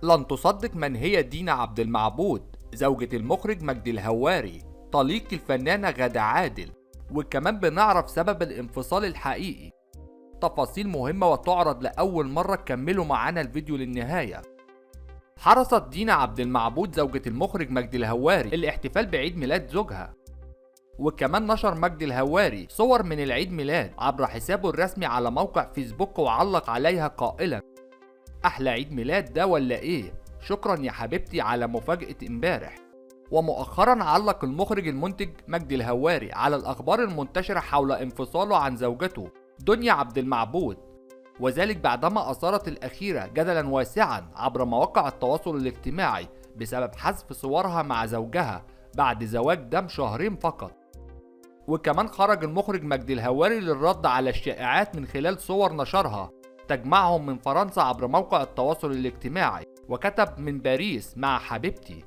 لن تصدق من هي دينا عبد المعبود، زوجة المخرج مجدي الهواري طليق الفنانة غادة عادل. وكمان بنعرف سبب الانفصال الحقيقي. تفاصيل مهمة وتعرض لأول مرة، كملوا معانا الفيديو للنهاية. حرصت دينا عبد المعبود زوجة المخرج مجدي الهواري الاحتفال بعيد ميلاد زوجها، وكمان نشر مجدي الهواري صور من العيد ميلاد عبر حسابه الرسمي على موقع فيسبوك، وعلق عليها قائلا: أحلى عيد ميلاد ده ولا إيه؟ شكرا يا حبيبتي على مفاجأة امبارح. ومؤخرا علق المخرج المنتج مجدي الهواري على الأخبار المنتشرة حول انفصاله عن زوجته دنيا عبد المعبود، وذلك بعدما أثارت الأخيرة جدلا واسعا عبر مواقع التواصل الاجتماعي بسبب حذف صورها مع زوجها بعد زواج دام شهرين فقط. وكمان خرج المخرج مجدي الهواري للرد على الشائعات من خلال صور نشرها تجمعهم من فرنسا عبر موقع التواصل الاجتماعي، وكتب: من باريس مع حبيبتي.